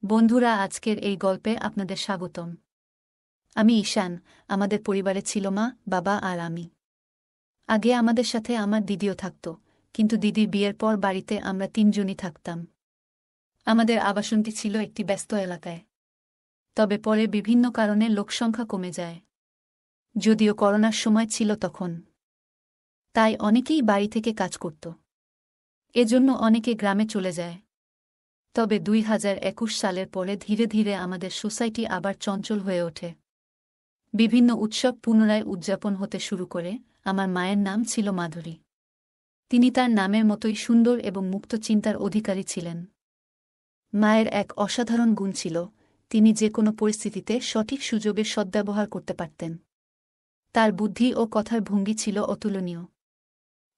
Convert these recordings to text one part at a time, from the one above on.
বন্ধুরা, আজকের এই গল্পে আপনাদের স্বাগতম। আমি ঈশান। আমাদের পরিবারে ছিল মা, বাবা আর আমি। আগে আমাদের সাথে আমার দিদিও থাকত, কিন্তু দিদির বিয়ের পর বাড়িতে আমরা তিনজনই থাকতাম। আমাদের আবাসনটি ছিল একটি ব্যস্ত এলাকায়। তবে পরে বিভিন্ন কারণে লোকসংখ্যা কমে যায়। যদিও করোনার সময় ছিল তখন, তাই অনেকেই বাড়ি থেকে কাজ করত। এজন্য অনেকে গ্রামে চলে যায়। তবে 2021 সালের পরে ধীরে ধীরে আমাদের সোসাইটি আবার চঞ্চল হয়ে ওঠে। বিভিন্ন উৎসব পুনরায় উদযাপন হতে শুরু করে। আমার মায়ের নাম ছিল মাধুরী। তিনি তার নামের মতোই সুন্দর এবং মুক্ত চিন্তার অধিকারী ছিলেন। মায়ের এক অসাধারণ গুণ ছিল, তিনি যে কোনো পরিস্থিতিতে সঠিক সুযোগের সদ্ব্যবহার করতে পারতেন। তার বুদ্ধি ও কথার ভঙ্গি ছিল অতুলনীয়।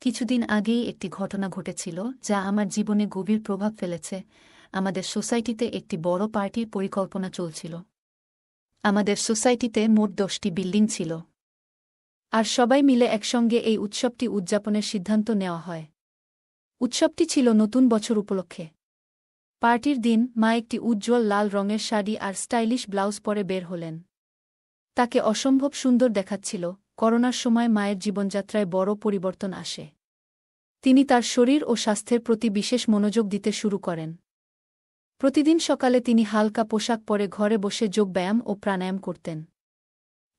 কিছুদিন আগেই একটি ঘটনা ঘটেছিল যা আমার জীবনে গভীর প্রভাব ফেলেছে। আমাদের সোসাইটিতে একটি বড় পার্টির পরিকল্পনা চলছিল। আমাদের সোসাইটিতে মোট 10টি বিল্ডিং ছিল, আর সবাই মিলে একসঙ্গে এই উৎসবটি উদযাপনের সিদ্ধান্ত নেওয়া হয়। উৎসবটি ছিল নতুন বছর উপলক্ষে। পার্টির দিন মা একটি উজ্জ্বল লাল রঙের শাড়ি আর স্টাইলিশ ব্লাউজ পরে বের হলেন। তাকে অসম্ভব সুন্দর দেখাচ্ছিল। করোনার সময় মায়ের জীবনযাত্রায় বড় পরিবর্তন আসে। তিনি তার শরীর ও স্বাস্থ্যের প্রতি বিশেষ মনোযোগ দিতে শুরু করেন। প্রতিদিন সকালে তিনি হালকা পোশাক পরে ঘরে বসে যোগব্যায়াম ও প্রাণায়াম করতেন।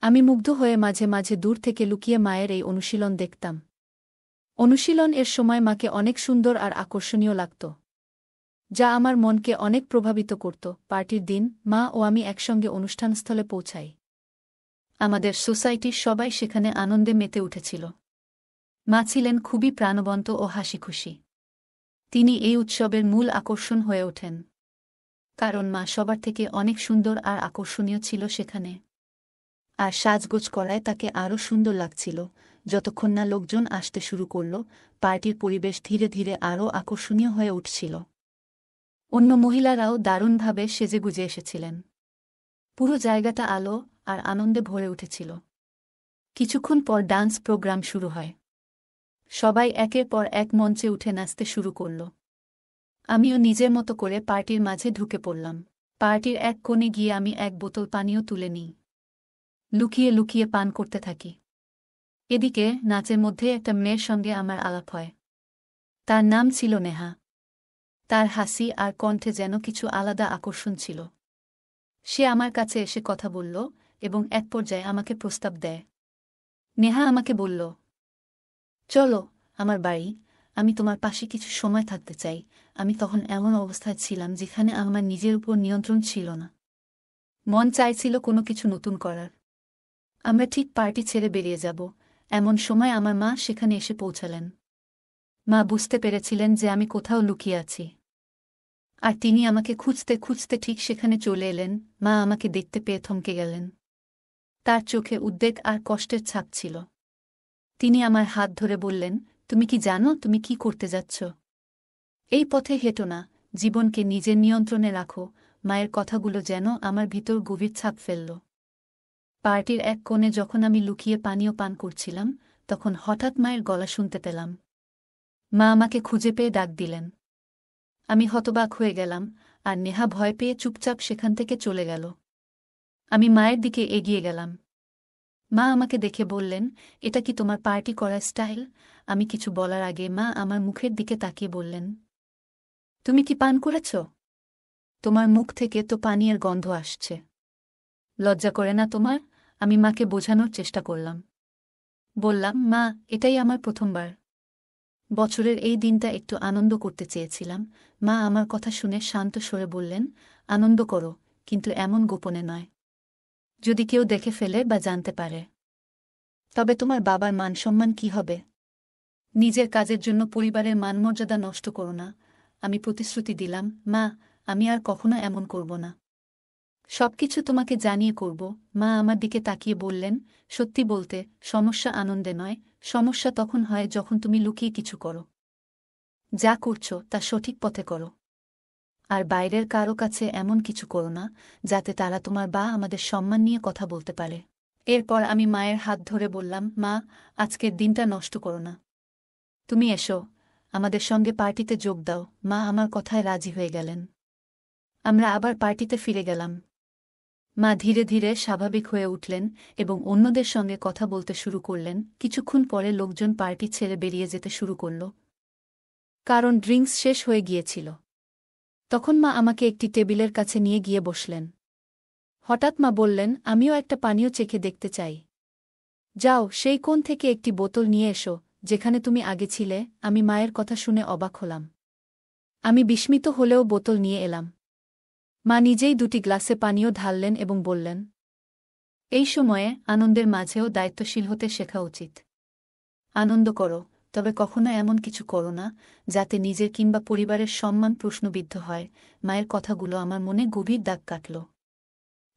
আমি মুগ্ধ হয়ে মাঝে মাঝে দূর থেকে লুকিয়ে মায়ের এই অনুশীলন দেখতাম। অনুশীলন এর সময় মাকে অনেক সুন্দর আর আকর্ষণীয় লাগত, যা আমার মনকে অনেক প্রভাবিত করত। পার্টির দিন মা ও আমি একসঙ্গে অনুষ্ঠানস্থলে পৌঁছাই। আমাদের সোসাইটির সবাই সেখানে আনন্দে মেতে উঠেছিল। মা ছিলেন খুবই প্রাণবন্ত ও হাসিখুশি। তিনি এই উৎসবের মূল আকর্ষণ হয়ে ওঠেন, কারণ মা সবার থেকে অনেক সুন্দর আর আকর্ষণীয় ছিল সেখানে। আর সাজগোজ করায় তাকে আরও সুন্দর লাগছিল। যতক্ষণ না লোকজন আসতে শুরু করল, পার্টির পরিবেশ ধীরে ধীরে আরও আকর্ষণীয় হয়ে উঠছিল। অন্য মহিলারাও দারুণভাবে সেজেগুজে এসেছিলেন। পুরো জায়গাটা আলো আর আনন্দে ভরে উঠেছিল। কিছুক্ষণ পর ডান্স প্রোগ্রাম শুরু হয়। সবাই একের পর এক মঞ্চে উঠে নাচতে শুরু করল। আমিও নিজের মতো করে পার্টির মাঝে ঢুকে পড়লাম। পার্টির এক কোণে গিয়ে আমি এক বোতল পানীয় তুলে নিই। লুকিয়ে লুকিয়ে পান করতে থাকি। এদিকে নাচের মধ্যে একটা মেয়ের সঙ্গে আমার আলাপ হয়। তার নাম ছিল নেহা। তার হাসি আর কণ্ঠে যেন কিছু আলাদা আকর্ষণ ছিল। সে আমার কাছে এসে কথা বলল এবং এক পর্যায়ে আমাকে প্রস্তাব দেয়। নেহা আমাকে বলল, চলো আমার বাড়ি, আমি তোমার পাশে কিছু সময় থাকতে চাই। আমি তখন এমন অবস্থায় ছিলাম যেখানে আমার নিজের উপর নিয়ন্ত্রণ ছিল না। মন চাইছিল কোনো কিছু নতুন করার। আমরা ঠিক পার্টি ছেড়ে বেরিয়ে যাব, এমন সময় আমার মা সেখানে এসে পৌঁছালেন। মা বুঝতে পেরেছিলেন যে আমি কোথাও লুকিয়ে আছি, আর তিনি আমাকে খুঁজতে খুঁজতে ঠিক সেখানে চলে এলেন। মা আমাকে দেখতে পেয়ে থমকে গেলেন। তার চোখে উদ্বেগ আর কষ্টের ছাপ ছিল। তিনি আমার হাত ধরে বললেন, তুমি কি জানো তুমি কি করতে যাচ্ছ? এই পথে হেঁটো না, জীবনকে নিজের নিয়ন্ত্রণে রাখো। মায়ের কথাগুলো যেন আমার ভিতর গভীর ছাপ ফেলল। পার্টির এক কোণে যখন আমি লুকিয়ে পানীয় পান করছিলাম, তখন হঠাৎ মায়ের গলা শুনতে পেলাম। মা আমাকে খুঁজে পেয়ে ডাক দিলেন। আমি হতবাক হয়ে গেলাম, আর নেহা ভয় পেয়ে চুপচাপ সেখান থেকে চলে গেল। আমি মায়ের দিকে এগিয়ে গেলাম। মা আমাকে দেখে বললেন, এটা কি তোমার পার্টি করার স্টাইল? আমি কিছু বলার আগে মা আমার মুখের দিকে তাকিয়ে বললেন, তুমি কি পান করেছ? তোমার মুখ থেকে তো পানীয়ের গন্ধ আসছে। লজ্জা করে না তোমার? আমি মাকে বোঝানোর চেষ্টা করলাম। বললাম, মা, এটাই আমার প্রথমবার। বছরের এই দিনটা একটু আনন্দ করতে চেয়েছিলাম। মা আমার কথা শুনে শান্ত স্বরে বললেন, আনন্দ করো, কিন্তু এমন গোপনে নয়। যদি কেউ দেখে ফেলে বা জানতে পারে, তবে তোমার বাবার মান-সম্মান কি হবে? নিজের কাজের জন্য পরিবারের মানমর্যাদা নষ্ট করো না। আমি প্রতিশ্রুতি দিলাম, মা, আমি আর কখনো এমন করব না। সবকিছু তোমাকে জানিয়ে করব। মা আমার দিকে তাকিয়ে বললেন, সত্যি বলতে, সমস্যা আনন্দে নয়, সমস্যা তখন হয় যখন তুমি লুকিয়ে কিছু করো। যা করছো তা সঠিক পথে করো। আর বাইরের কারো কাছে এমন কিছু করো না যাতে তারা তোমার বা আমাদের সম্মান নিয়ে কথা বলতে পারে। এরপর আমি মায়ের হাত ধরে বললাম, মা, আজকের দিনটা নষ্ট করো না। তুমি এসো, আমাদের সঙ্গে পার্টিতে যোগ দাও। মা আমার কথায় রাজি হয়ে গেলেন। আমরা আবার পার্টিতে ফিরে গেলাম। মা ধীরে ধীরে স্বাভাবিক হয়ে উঠলেন এবং অন্যদের সঙ্গে কথা বলতে শুরু করলেন। কিছুক্ষণ পরে লোকজন পার্টি ছেড়ে বেরিয়ে যেতে শুরু করল, কারণ ড্রিঙ্কস শেষ হয়ে গিয়েছিল। তখন মা আমাকে একটি টেবিলের কাছে নিয়ে গিয়ে বসলেন। হঠাৎ মা বললেন, আমিও একটা পানীয় চেখে দেখতে চাই। যাও, সেই কোণ থেকে একটি বোতল নিয়ে এসো, যেখানে তুমি আগে ছিলে। আমি মায়ের কথা শুনে অবাক হলাম। আমি বিস্মিত হলেও বোতল নিয়ে এলাম। মা নিজেই 2টি গ্লাসে পানীয় ঢাললেন এবং বললেন, এই সময়ে আনন্দের মাঝেও দায়িত্বশীল হতে শেখা উচিত। আনন্দ করো, তবে কখনো এমন কিছু করো না যাতে নিজের কিংবা পরিবারের সম্মান প্রশ্নবিদ্ধ হয়। মায়ের কথাগুলো আমার মনে গভীর দাগ কাটল।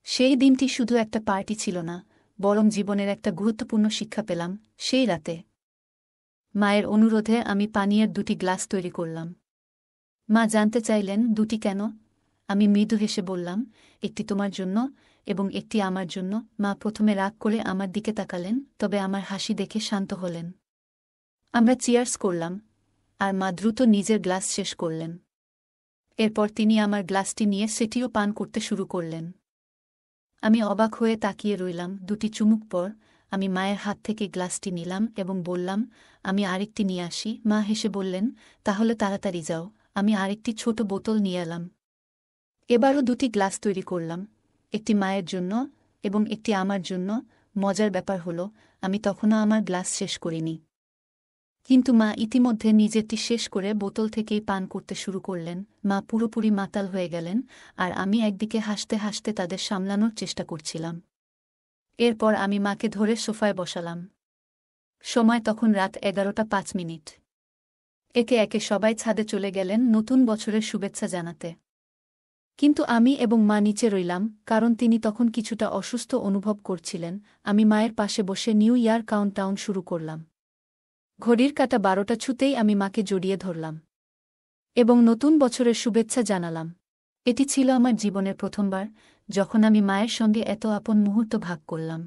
সেই দিনটি শুধু একটা পার্টি ছিল না, বরং জীবনের একটা গুরুত্বপূর্ণ শিক্ষা পেলাম সেই রাতে। মায়ের অনুরোধে আমি পানীয়ের 2টি গ্লাস তৈরি করলাম। মা জানতে চাইলেন, 2টি কেন? আমি মৃদু হেসে বললাম, একটি তোমার জন্য এবং একটি আমার জন্য। মা প্রথমে রাগ করে আমার দিকে তাকালেন, তবে আমার হাসি দেখে শান্ত হলেন। আমরা চিয়ার্স করলাম, আর মা দ্রুত নিজের গ্লাস শেষ করলেন। এরপর তিনি আমার গ্লাসটি নিয়ে সেটিও পান করতে শুরু করলেন। আমি অবাক হয়ে তাকিয়ে রইলাম। 2টি চুমুক পর আমি মায়ের হাত থেকে গ্লাসটি নিলাম এবং বললাম, আমি আরেকটি নিয়ে আসি। মা হেসে বললেন, তাহলে তাড়াতাড়ি যাও। আমি আরেকটি ছোট বোতল নিয়ে এলাম। এবারও 2টি গ্লাস তৈরি করলাম, একটি মায়ের জন্য এবং একটি আমার জন্য। মজার ব্যাপার হলো, আমি তখনও আমার গ্লাস শেষ করিনি, কিন্তু মা ইতিমধ্যে নিজেরটি শেষ করে বোতল থেকেই পান করতে শুরু করলেন। মা পুরোপুরি মাতাল হয়ে গেলেন, আর আমি একদিকে হাসতে হাসতে তাদের সামলানোর চেষ্টা করছিলাম। এরপর আমি মাকে ধরে সোফায় বসালাম। সময় তখন রাত 11:05। একে একে সবাই ছাদে চলে গেলেন নতুন বছরের শুভেচ্ছা জানাতে। কিন্তু আমি এবং মা নিচে রইলাম, কারণ তিনি তখন কিছুটা অসুস্থ অনুভব করছিলেন। আমি মায়ের পাশে বসে নিউ ইয়ার কাউন্টডাউন শুরু করলাম। ঘড়ির কাঁটা 12টা ছুতেই আমি মাকে জড়িয়ে ধরলাম এবং নতুন বছরের শুভেচ্ছা জানালাম। এটি ছিল আমার জীবনের প্রথমবার যখন আমি মায়ের সঙ্গে এত আপন মুহূর্ত ভাগ করলাম।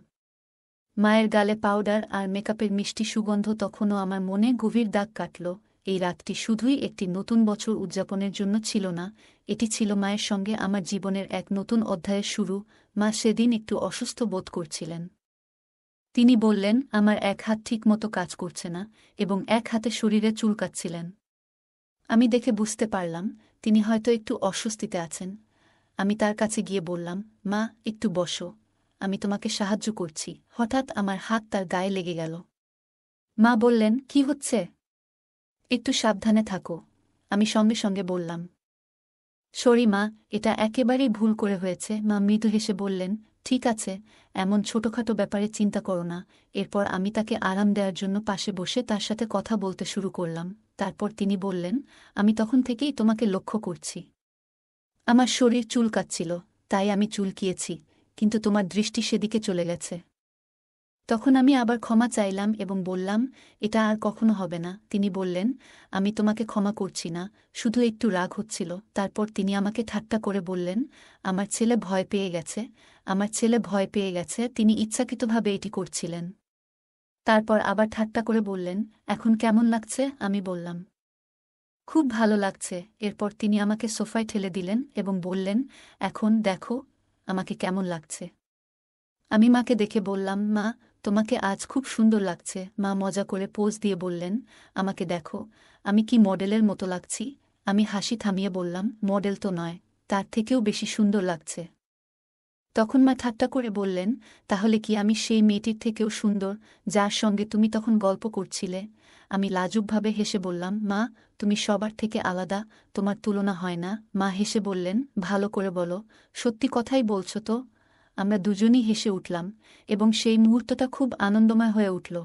মায়ের গালে পাউডার আর মেকআপের মিষ্টি সুগন্ধ তখনও আমার মনে গভীর দাগ কাটল। এই রাতটি শুধুই একটি নতুন বছর উদযাপনের জন্য ছিল না, এটি ছিল মায়ের সঙ্গে আমার জীবনের এক নতুন অধ্যায়ের শুরু। মা সেদিন একটু অসুস্থ বোধ করছিলেন। তিনি বললেন, আমার এক হাত ঠিকমতো কাজ করছে না এবং এক হাতে শরীরে চুলকাচ্ছিলেন। আমি দেখে বুঝতে পারলাম তিনি হয়তো একটু অস্বস্তিতে আছেন। আমি তার কাছে গিয়ে বললাম, মা, একটু বসো, আমি তোমাকে সাহায্য করছি। হঠাৎ আমার হাত তার গায়ে লেগে গেল। মা বললেন, কি হচ্ছে? একটু সাবধানে থাকো। আমি সঙ্গে সঙ্গে বললাম, সরি মা, এটা একেবারেই ভুল করে হয়েছে। মা মৃদু হেসে বললেন, ঠিক আছে, এমন ছোটখাটো ব্যাপারে চিন্তা করো না। এরপর আমি তাকে আরাম দেওয়ার জন্য পাশে বসে তার সাথে কথা বলতে শুরু করলাম। তারপর তিনি বললেন, আমি তখন থেকেই তোমাকে লক্ষ্য করছি। আমার শরীর চুলকাচ্ছিল, তাই আমি চুলকিয়েছি, কিন্তু তোমার দৃষ্টি সেদিকে চলে গেছে। তখন আমি আবার ক্ষমা চাইলাম এবং বললাম, এটা আর কখনো হবে না। তিনি বললেন, আমি তোমাকে ক্ষমা করছি না, শুধু একটু রাগ হচ্ছিল। তারপর তিনি আমাকে ঠাট্টা করে বললেন, আমার ছেলে ভয় পেয়ে গেছে, আমার ছেলে ভয় পেয়ে গেছে, তিনি ইচ্ছাকৃতভাবে এটি করছিলেন। তারপর আবার ঠাট্টা করে বললেন, এখন কেমন লাগছে? আমি বললাম, খুব ভালো লাগছে। এরপর তিনি আমাকে সোফায় ঠেলে দিলেন এবং বললেন, এখন দেখো আমাকে কেমন লাগছে। আমি মাকে দেখে বললাম, মা, তোমাকে আজ খুব সুন্দর লাগছে। মা মজা করে পোজ দিয়ে বললেন, আমাকে দেখো, আমি কি মডেলের মতো লাগছি? আমি হাসি থামিয়ে বললাম, মডেল তো নয়, তার থেকেও বেশি সুন্দর লাগছে। তখন মা ঠাট্টা করে বললেন, তাহলে কি আমি সেই মেয়েটির থেকেও সুন্দর যার সঙ্গে তুমি তখন গল্প করছিলে? আমি লাজুকভাবে হেসে বললাম, মা, তুমি সবার থেকে আলাদা, তোমার তুলনা হয় না। মা হেসে বললেন, ভালো করে বলো, সত্যি কথাই বলছো তো? আমরা দুজনই হেসে উঠলাম এবং সেই মুহূর্তটা খুব আনন্দময় হয়ে উঠল।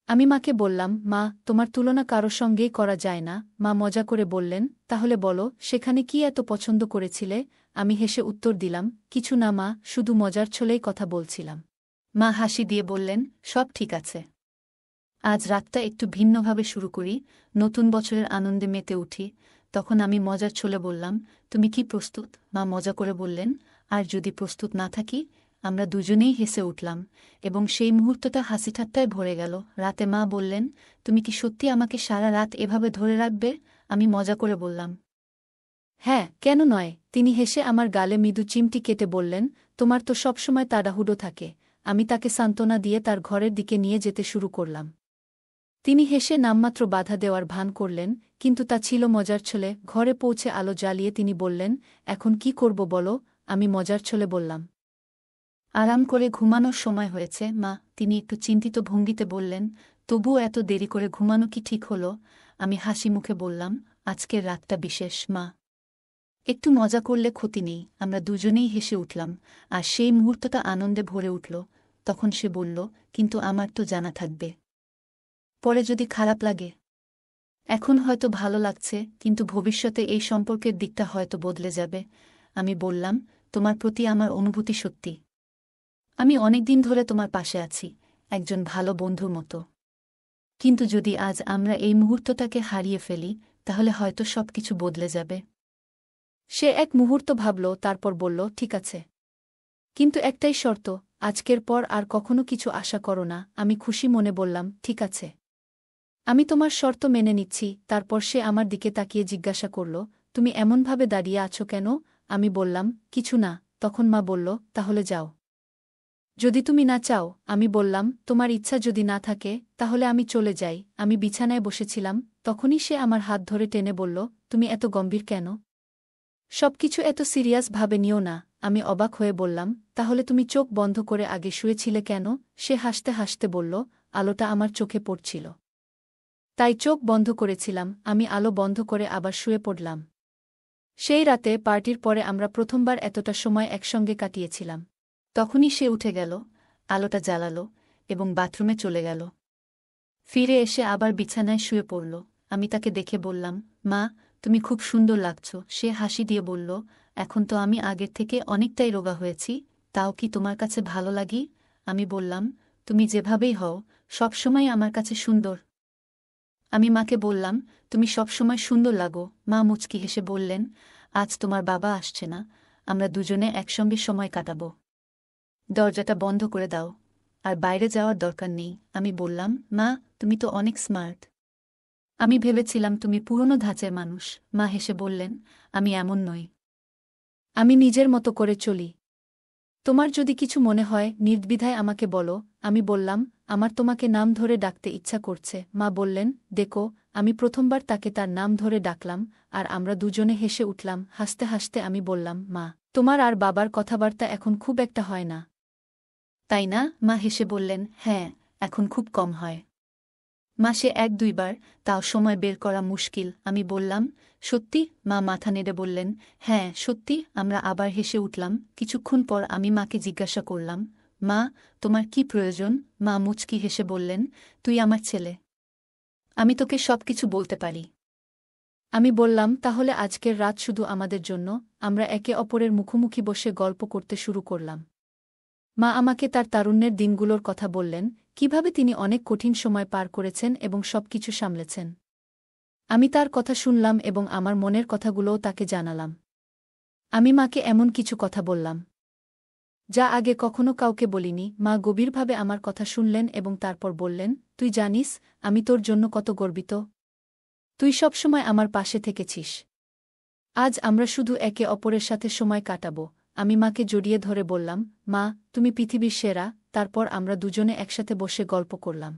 আমি মাকে বললাম, মা, তোমার তুলনা কারো সঙ্গেই করা যায় না। মা মজা করে বললেন, তাহলে বলো, সেখানে কি এত পছন্দ করেছিলে? আমি হেসে উত্তর দিলাম, কিছু না মা, শুধু মজার ছলেই কথা বলছিলাম। মা হাসি দিয়ে বললেন, সব ঠিক আছে। আজ রাতটা একটু ভিন্নভাবে শুরু করি, নতুন বছরের আনন্দে মেতে উঠি। তখন আমি মজার ছলে বললাম, তুমি কি প্রস্তুত? মা মজা করে বললেন, আর যদি প্রস্তুত না থাকি? আমরা দুজনেই হেসে উঠলাম এবং সেই মুহূর্তটা হাসিঠাট্টায় ভরে গেল। রাতে মা বললেন, তুমি কি সত্যি আমাকে সারা রাত এভাবে ধরে রাখবে? আমি মজা করে বললাম, হ্যাঁ, কেন নয়, তিনি হেসে আমার গালে মৃদু চিমটি কেটে বললেন, তোমার তো সবসময় তাড়াহুড়ো থাকে। আমি তাকে সান্ত্বনা দিয়ে তার ঘরের দিকে নিয়ে যেতে শুরু করলাম। তিনি হেসে নামমাত্র বাধা দেওয়ার ভান করলেন, কিন্তু তা ছিল মজার ছলে। ঘরে পৌঁছে আলো জ্বালিয়ে তিনি বললেন, এখন কি করব বলো? আমি মজার ছলে বললাম, আরাম করে ঘুমানোর সময় হয়েছে মা। তিনি একটু চিন্তিত ভঙ্গিতে বললেন, তবুও এত দেরি করে ঘুমানো কি ঠিক হলো? আমি হাসি মুখে বললাম, আজকের রাতটা বিশেষ মা। একটু মজা করলে ক্ষতি নেই। আমরা দুজনেই হেসে উঠলাম, আর সেই মুহূর্তটা আনন্দে ভরে উঠল। তখন সে বলল, কিন্তু আমার তো জানা থাকবে, পরে যদি খারাপ লাগে। এখন হয়তো ভালো লাগছে, কিন্তু ভবিষ্যতে এই সম্পর্কের দিকটা হয়তো বদলে যাবে। আমি বললাম, তোমার প্রতি আমার অনুভূতি সত্যি। আমি অনেকদিন ধরে তোমার পাশে আছি, একজন ভালো বন্ধুর মতো। কিন্তু যদি আজ আমরা এই মুহূর্তটাকে হারিয়ে ফেলি, তাহলে হয়তো সবকিছু বদলে যাবে। সে এক মুহূর্ত ভাবল, তারপর বলল, ঠিক আছে, কিন্তু একটাই শর্ত, আজকের পর আর কখনো কিছু আশা করো না। আমি খুশি মনে বললাম, ঠিক আছে, আমি তোমার শর্ত মেনে নিচ্ছি। তারপর সে আমার দিকে তাকিয়ে জিজ্ঞাসা করল, তুমি এমনভাবে দাঁড়িয়ে আছো কেন? আমি বললাম, কিছু না। তখন মা বলল, তাহলে যাও। যদি তুমি না চাও। আমি বললাম, তোমার ইচ্ছা যদি না থাকে, তাহলে আমি চলে যাই। আমি বিছানায় বসেছিলাম, তখনই সে আমার হাত ধরে টেনে বলল, তুমি এত গম্ভীর কেন? সবকিছু এত সিরিয়াস ভাবে নিও না। আমি অবাক হয়ে বললাম, তাহলে তুমি চোখ বন্ধ করে আগে শুয়েছিলে কেন? সে হাসতে হাসতে বলল, আলোটা আমার চোখে পড়ছিল, তাই চোখ বন্ধ করেছিলাম। আমি আলো বন্ধ করে আবার শুয়ে পড়লাম। সেই রাতে পার্টির পরে আমরা প্রথমবার এতটা সময় একসঙ্গে কাটিয়েছিলাম। তখনই সে উঠে গেল, আলোটা জ্বালালো এবং বাথরুমে চলে গেল। ফিরে এসে আবার বিছানায় শুয়ে পড়ল। আমি তাকে দেখে বললাম, মা, তুমি খুব সুন্দর লাগছো। সে হাসি দিয়ে বলল, এখন তো আমি আগের থেকে অনেকটাই রোগা হয়েছি, তাও কি তোমার কাছে ভালো লাগি? আমি বললাম, তুমি যেভাবেই হও, সবসময় আমার কাছে সুন্দর। আমি মাকে বললাম, তুমি সবসময় সুন্দর লাগো। মা মুচকি হেসে বললেন, আজ তোমার বাবা আসছে না, আমরা দুজনে একসঙ্গে সময় কাটাবো। দরজাটা বন্ধ করে দাও, আর বাইরে যাওয়ার দরকার নেই। আমি বললাম, মা, তুমি তো অনেক স্মার্ট। আমি ভেবেছিলাম তুমি পুরনো ধাঁচের মানুষ। মা হেসে বললেন, আমি এমন নই। আমি নিজের মতো করে চলি। তোমার যদি কিছু মনে হয়, নির্দ্বিধায় আমাকে বলো। আমি বললাম, আমার তোমাকে নাম ধরে ডাকতে ইচ্ছা করছে। মা বললেন, দেখো। আমি প্রথমবার তাকে তার নাম ধরে ডাকলাম, আর আমরা দুজনে হেসে উঠলাম। হাসতে হাসতে আমি বললাম, মা, তোমার আর বাবার কথাবার্তা এখন খুব একটা হয় না, তাই না? মা হেসে বললেন, হ্যাঁ, এখন খুব কম হয়। মাসে 1-2 বার, তাও সময় বের করা মুশকিল। আমি বললাম, সত্যি? মা মাথা নেড়ে বললেন, হ্যাঁ, সত্যি। আমরা আবার হেসে উঠলাম। কিছুক্ষণ পর আমি মাকে জিজ্ঞাসা করলাম, মা, তোমার কি প্রয়োজন? মা মুচকি হেসে বললেন, তুই আমার ছেলে, আমি তোকে সবকিছু বলতে পারি। আমি বললাম, তাহলে আজকের রাত শুধু আমাদের জন্য। আমরা একে অপরের মুখোমুখি বসে গল্প করতে শুরু করলাম। মা আমাকে তার তারুণ্যের দিনগুলোর কথা বললেন, কিভাবে তিনি অনেক কঠিন সময় পার করেছেন এবং সবকিছু সামলেছেন। আমি তার কথা শুনলাম এবং আমার মনের কথাগুলোও তাকে জানালাম। আমি মাকে এমন কিছু কথা বললাম, যা আগে কখনো কাউকে বলিনি। মা গভীরভাবে আমার কথা শুনলেন এবং তারপর বললেন, তুই জানিস আমি তোর জন্য কত গর্বিত। তুই সবসময় আমার পাশে থেকেছিস। আজ আমরা শুধু একে অপরের সাথে সময় কাটাব। আমি মাকে জড়িয়ে ধরে বললাম, মা, তুমি পৃথিবীর সেরা। তারপর আমরা দুজনে একসাথে বসে গল্প করলাম,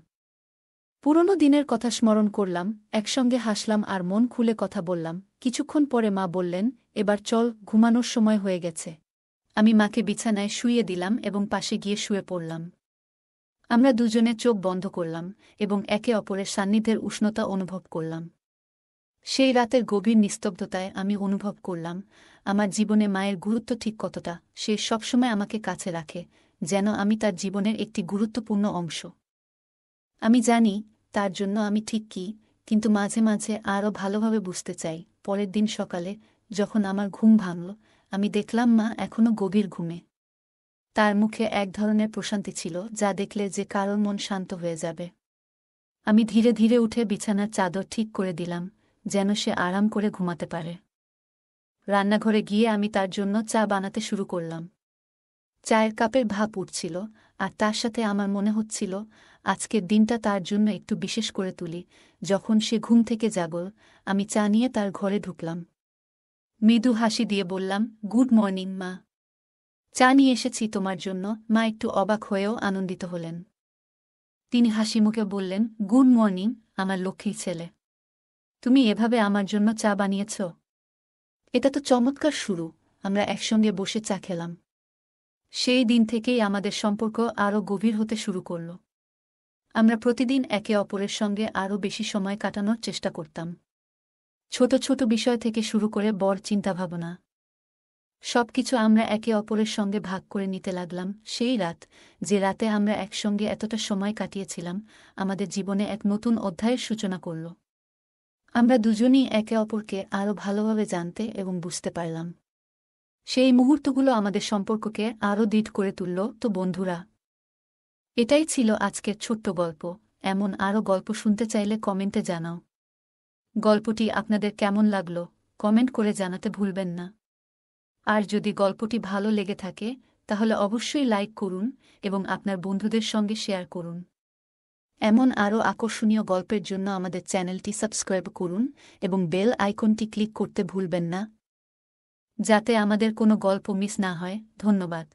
পুরনো দিনের কথা স্মরণ করলাম, একসঙ্গে হাসলাম আর মন খুলে কথা বললাম। কিছুক্ষণ পরে মা বললেন, এবার চল, ঘুমানোর সময় হয়ে গেছে। আমি মাকে বিছানায় শুইয়ে দিলাম এবং পাশে গিয়ে শুয়ে পড়লাম। আমরা দুজনে চোখ বন্ধ করলাম এবং একে অপরের সান্নিধ্যের উষ্ণতা অনুভব করলাম। সেই রাতের গভীর নিস্তব্ধতায় আমি অনুভব করলাম, আমার জীবনে মায়ের গুরুত্ব ঠিক কতটা। সে সবসময় আমাকে কাছে রাখে, যেন আমি তার জীবনের একটি গুরুত্বপূর্ণ অংশ। আমি জানি তার জন্য আমি ঠিক কী, কিন্তু মাঝে মাঝে আরও ভালোভাবে বুঝতে চাই। পরের দিন সকালে যখন আমার ঘুম ভাঙল, আমি দেখলাম মা এখনও গভীর ঘুমে। তার মুখে এক ধরনের প্রশান্তি ছিল, যা দেখলে যে কারোর মন শান্ত হয়ে যাবে। আমি ধীরে ধীরে উঠে বিছানার চাদর ঠিক করে দিলাম, যেন সে আরাম করে ঘুমাতে পারে। রান্নাঘরে গিয়ে আমি তার জন্য চা বানাতে শুরু করলাম। চায়ের কাপের ভাপ উঠছিল, আর তার সাথে আমার মনে হচ্ছিল, আজকের দিনটা তার জন্য একটু বিশেষ করে তুলি। যখন সে ঘুম থেকে জাগল, আমি চা নিয়ে তার ঘরে ঢুকলাম। মৃদু হাসি দিয়ে বললাম, গুড মর্নিং মা। চা নিয়ে এসেছি তোমার জন্য। মা একটু অবাক হয়েও আনন্দিত হলেন। তিনি হাসিমুখে বললেন, গুড মর্নিং আমার লক্ষ্মী ছেলে। তুমি এভাবে আমার জন্য চা বানিয়েছ? এটা তো চমৎকার শুরু। আমরা একসঙ্গে বসে চা খেলাম। সেই দিন থেকেই আমাদের সম্পর্ক আরও গভীর হতে শুরু করল। আমরা প্রতিদিন একে অপরের সঙ্গে আরও বেশি সময় কাটানোর চেষ্টা করতাম। ছোট ছোট বিষয় থেকে শুরু করে বড় চিন্তাভাবনা, সবকিছু আমরা একে অপরের সঙ্গে ভাগ করে নিতে লাগলাম। সেই রাত, যে রাতে আমরা একসঙ্গে এতটা সময় কাটিয়েছিলাম, আমাদের জীবনে এক নতুন অধ্যায়ের সূচনা করল। আমরা দুজনই একে অপরকে আরও ভালোভাবে জানতে এবং বুঝতে পারলাম। সেই মুহূর্তগুলো আমাদের সম্পর্ককে আরও দৃঢ় করে তুলল। তো বন্ধুরা, এটাই ছিল আজকের ছোট্ট গল্প। এমন আরও গল্প শুনতে চাইলে কমেন্টে জানাও। গল্পটি আপনাদের কেমন লাগলো কমেন্ট করে জানাতে ভুলবেন না। আর যদি গল্পটি ভালো লেগে থাকে তাহলে অবশ্যই লাইক করুন এবং আপনার বন্ধুদের সঙ্গে শেয়ার করুন। এমন আরও আকর্ষণীয় গল্পের জন্য আমাদের চ্যানেলটি সাবস্ক্রাইব করুন এবং বেল আইকনটি ক্লিক করতে ভুলবেন না, যাতে আমাদের কোনো গল্প মিস না হয়। ধন্যবাদ।